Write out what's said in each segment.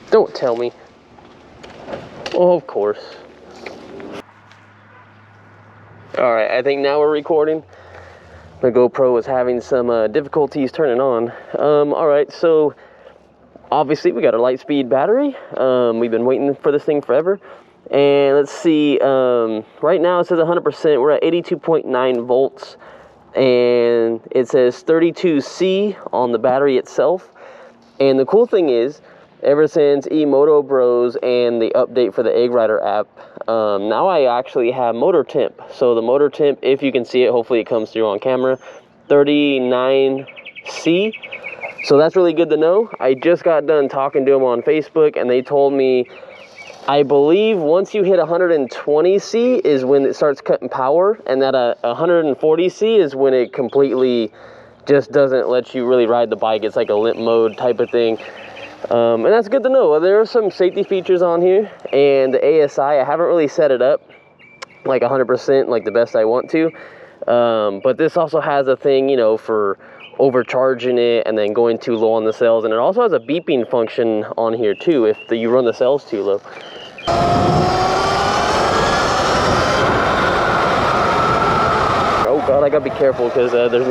Don't tell me. Oh, of course. All right, I think now we're recording. The GoPro was having some difficulties turning on. All right, so obviously we got a LiteSpeed battery. We've been waiting for this thing forever. And let's see, right now it says 100%. We're at 82.9 volts. And it says 32C on the battery itself. And the cool thing is, ever since eMoto Bros and the update for the Egg Rider app, now I actually have motor temp. So the motor temp, if you can see it, hopefully it comes through on camera, 39C. So that's really good to know. I just got done talking to them on Facebook, and they told me, I believe once you hit 120C is when it starts cutting power, and that 140C is when it completely just doesn't let you really ride the bike. It's like a limp mode type of thing. And that's good to know. There are some safety features on here, and the ASI, I haven't really set it up like 100%, like the best I want to. But this also has a thing, you know, for overcharging it and then going too low on the cells. And it also has a beeping function on here too if you run the cells too low. Oh God, I gotta be careful because there's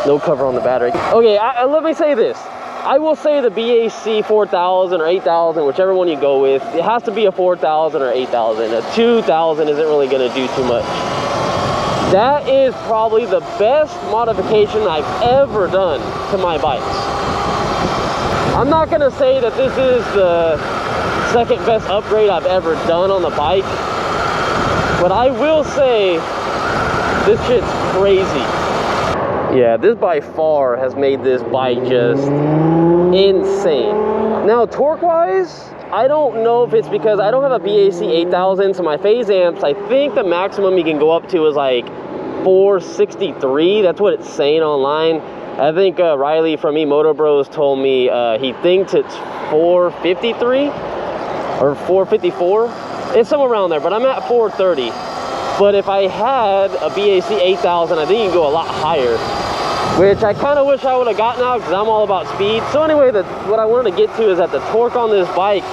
no cover on the battery. Okay, let me say this. I will say the BAC 4000 or 8000, whichever one you go with, it has to be a 4000 or 8000. A 2000 isn't really going to do too much. That is probably the best modification I've ever done to my bikes. I'm not going to say that this is the second best upgrade I've ever done on the bike, but I will say this shit's crazy. Yeah, this by far has made this bike just insane. Now, torque-wise, I don't know if it's because I don't have a BAC 8000, so my phase amps, I think the maximum you can go up to is like 463. That's what it's saying online. I think Riley from eMoto Bros told me he thinks it's 453 or 454. It's somewhere around there, but I'm at 430. But if I had a BAC 8000, I think you can go a lot higher, which I kind of wish I would have gotten out because I'm all about speed. So anyway, what I wanted to get to is that the torque on this bike,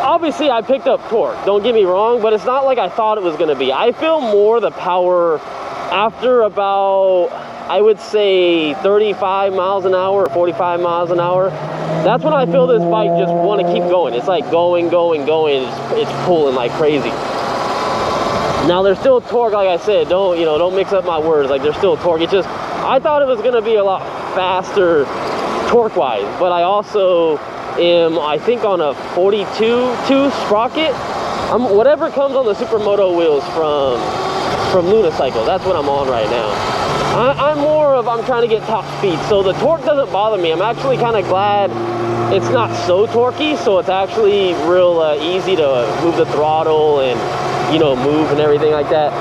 obviously I picked up torque, don't get me wrong, but it's not like I thought it was going to be. I feel more the power after about, I would say 35 miles an hour or 45 miles an hour. That's when I feel this bike just want to keep going. It's like going. It's pulling like crazy. Now there's still torque, like I said, don't mix up my words, like there's still torque. It's just, I thought it was gonna be a lot faster torque-wise, but I also am, I think, on a 42.2 sprocket. Whatever comes on the Supermoto wheels from Lunicycle, that's what I'm on right now. I'm trying to get top speed, so the torque doesn't bother me. I'm actually kind of glad it's not so torquey, so it's actually real easy to move the throttle and, you know, move and everything like that.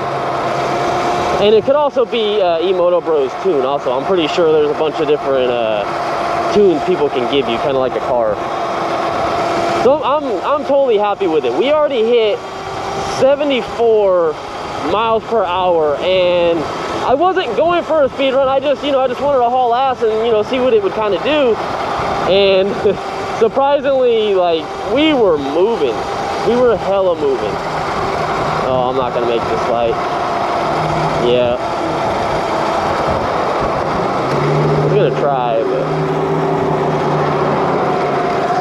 And it could also be eMoto Bros tune also. I'm pretty sure there's a bunch of different tunes people can give you, kind of like a car. So I'm totally happy with it. We already hit 74 miles per hour, and I wasn't going for a speed run. I just wanted to haul ass and, you know, see what it would kind of do. And surprisingly, like, we were moving. We were hella moving. Oh, I'm not gonna make this light. Yeah. I'm gonna try, but...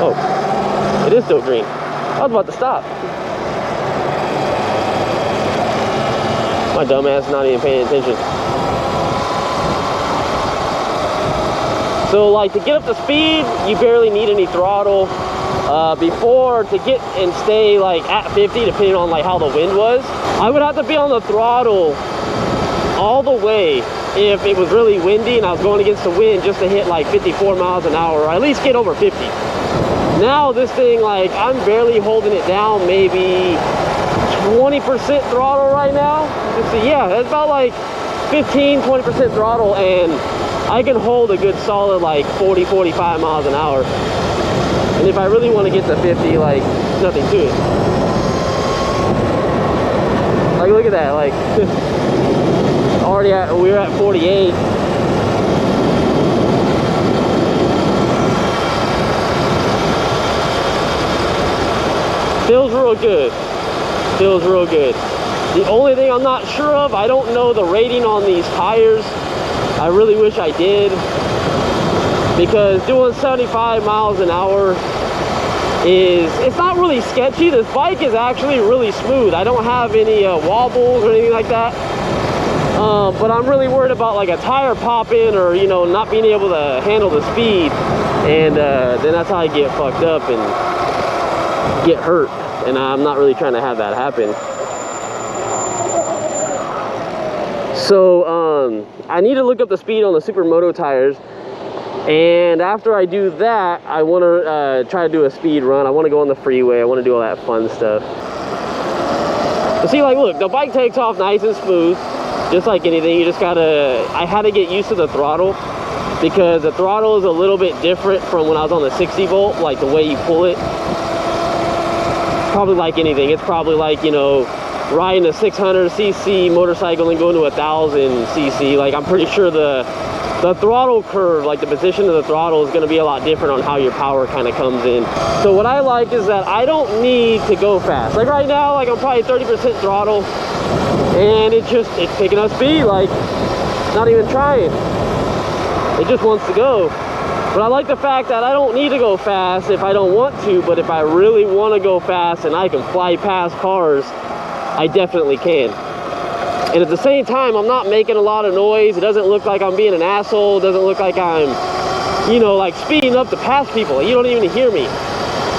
Oh, it is still green. I was about to stop. My dumbass not even paying attention. So, like, to get up to speed, you barely need any throttle. Before, to get and stay like at 50, depending on like how the wind was, I would have to be on the throttle all the way if it was really windy and I was going against the wind, just to hit like 54 miles an hour, or at least get over 50. Now this thing, like, I'm barely holding it down, maybe 20% throttle right now. So yeah, that's about like 15-20% throttle, and I can hold a good solid like 40-45 miles an hour. And if I really want to get to 50, like, nothing to it. Like, look at that, like, we're at 48. Feels real good. Feels real good. The only thing I'm not sure of, I don't know the rating on these tires. I really wish I did, because doing 75 miles an hour it's not really sketchy. This bike is actually really smooth. I don't have any wobbles or anything like that. But I'm really worried about like a tire popping, or you know, not being able to handle the speed, and then that's how I get fucked up and get hurt, and I'm not really trying to have that happen. So I need to look up the speed on the Supermoto tires, and after I do that, I want to try to do a speed run. I want to go on the freeway. I want to do all that fun stuff. But see, like, look, the bike takes off nice and smooth, just like anything. You just gotta, I had to get used to the throttle, because the throttle is a little bit different from when I was on the 60 volt, like the way you pull it. Probably like anything. It's probably like, you know, riding a 600cc motorcycle and going to 1000cc. Like, I'm pretty sure the throttle curve, like the position of the throttle, is going to be a lot different on how your power kind of comes in. So what I like is that I don't need to go fast. Like right now, like I'm probably 30% throttle, and it's picking up speed, like not even trying. It just wants to go. But I like the fact that I don't need to go fast if I don't want to, but if I really want to go fast and I can fly past cars, I definitely can. And at the same time, I'm not making a lot of noise. It doesn't look like I'm being an asshole. It doesn't look like I'm, you know, like speeding up to pass people. You don't even hear me.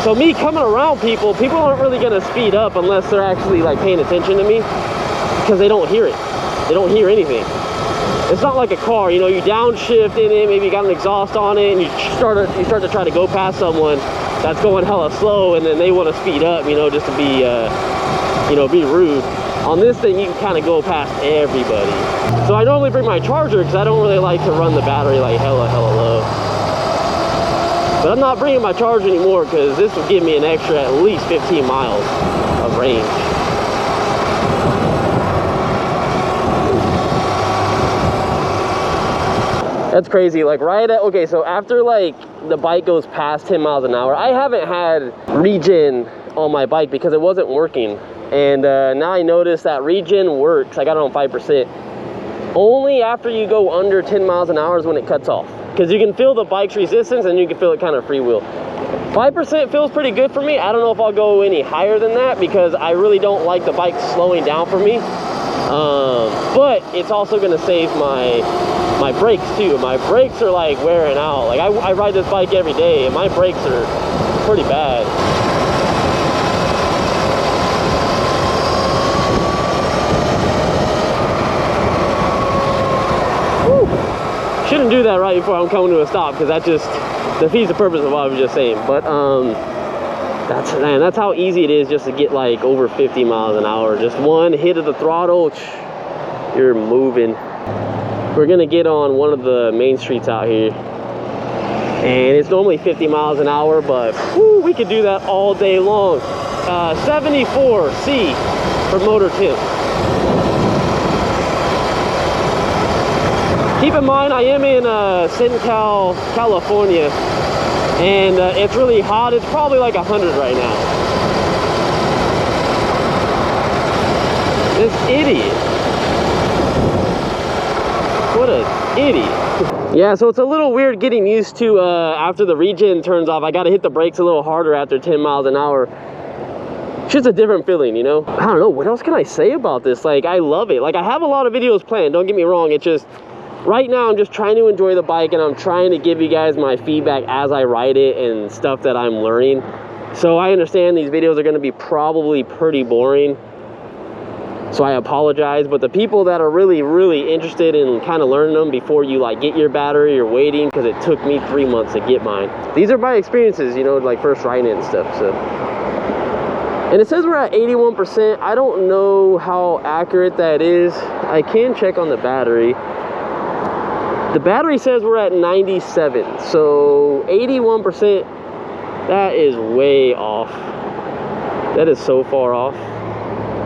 So me coming around people aren't really gonna speed up unless they're actually like paying attention to me, because they don't hear it. They don't hear anything. It's not like a car, you know, you downshift in it, maybe you got an exhaust on it, and you start to try to go past someone that's going hella slow, and then they want to speed up, you know, just to be, you know, be rude. On this thing, you can kind of go past everybody. So I normally bring my charger, because I don't really like to run the battery like hella low. But I'm not bringing my charger anymore, because this will give me an extra at least 15 miles of range. That's crazy. Like right at, okay, so after like the bike goes past 10 miles an hour, I haven't had Regen on my bike because it wasn't working. And now I notice that Regen works. I got it on 5%. Only after you go under 10 miles an hour is when it cuts off, because you can feel the bike's resistance and you can feel it kind of freewheel. 5% feels pretty good for me. I don't know if I'll go any higher than that, because I really don't like the bike slowing down for me. But it's also going to save my brakes too. My brakes are like wearing out. Like I ride this bike every day, and my brakes are pretty bad. Shouldn't do that right before I'm coming to a stop, because that just defeats the purpose of what I was just saying. But that's how easy it is just to get like over 50 miles an hour. Just one hit of the throttle, you're moving. We're gonna get on one of the main streets out here, and it's normally 50 miles an hour, but whoo, we could do that all day long. 74C for motor temp. Keep in mind, I am in SoCal, California, and it's really hot. It's probably like 100 right now. This idiot. What an idiot. Yeah, so it's a little weird getting used to, after the Regen turns off, I gotta hit the brakes a little harder after 10 miles an hour. It's just a different feeling, you know? I don't know, what else can I say about this? Like, I love it. Like, I have a lot of videos planned, don't get me wrong. It's just, right now I'm just trying to enjoy the bike, and I'm trying to give you guys my feedback as I ride it and stuff that I'm learning. So I understand these videos are gonna be probably pretty boring, so I apologize. But the people that are really interested in kind of learning them before you like get your battery or waiting, because it took me 3 months to get mine. These are my experiences, you know, like first riding it and stuff. So, and it says we're at 81%. I don't know how accurate that is. I can check on the battery. The battery says we're at 97, so 81%, that is way off. That is so far off.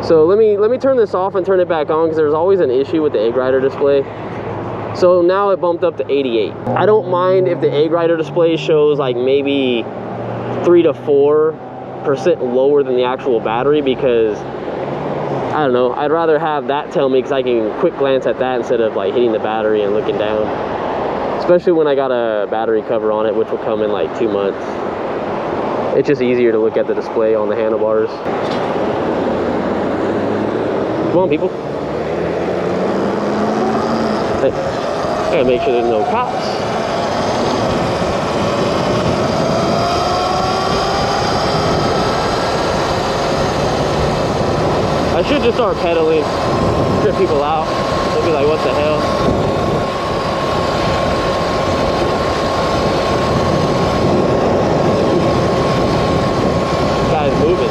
So let me turn this off and turn it back on, because there's always an issue with the egg rider display. So now it bumped up to 88. I don't mind if the egg rider display shows like maybe 3 to 4 percent lower than the actual battery, because I don't know, I'd rather have that tell me, because I can quick glance at that instead of like hitting the battery and looking down, especially when I got a battery cover on it, which will come in like 2 months. It's just easier to look at the display on the handlebars. Come on, people. Hey, I gotta make sure there's no cops. I should just start pedaling, trip people out. They'll be like, what the hell? This guy's moving.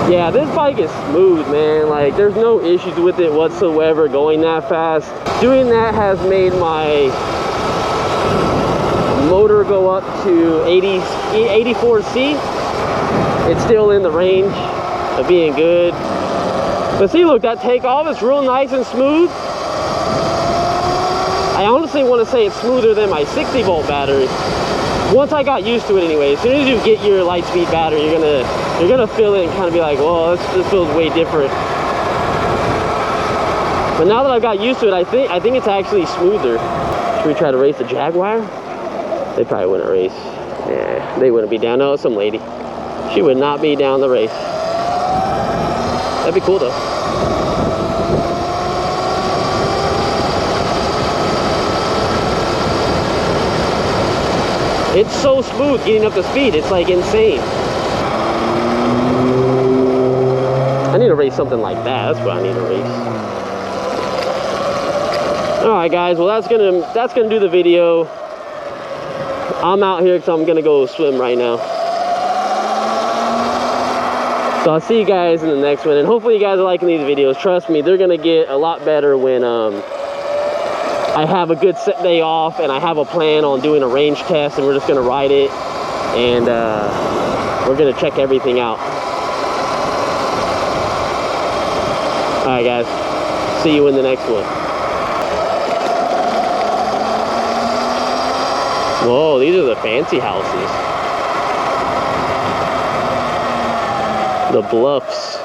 Yeah, this bike is smooth, man. Like, there's no issues with it whatsoever going that fast. Doing that has made my motor go up to 84C. It's still in the range of being good. But see, look, that takeoff is real nice and smooth. I honestly want to say it's smoother than my 60-volt battery. Once I got used to it anyway. As soon as you get your LiteSpeed battery, you're gonna feel it and kind of be like, well, this feels way different. But now that I've got used to it, I think it's actually smoother. Should we try to race the Jaguar? They probably wouldn't race. Yeah, they wouldn't be down. No, some lady. She would not be down the race. That'd be cool though. It's so smooth getting up to speed. It's like insane. I need to race something like that. That's what I need to race. All right, guys. Well, that's gonna do the video. I'm out here because I'm gonna go swim right now. So I'll see you guys in the next one, and hopefully you guys are liking these videos. Trust me, they're gonna get a lot better when I have a good set day off and I have a plan on doing a range test, and we're just gonna ride it, and we're gonna check everything out. All right, guys. See you in the next one. Whoa, these are the fancy houses. The Bluffs.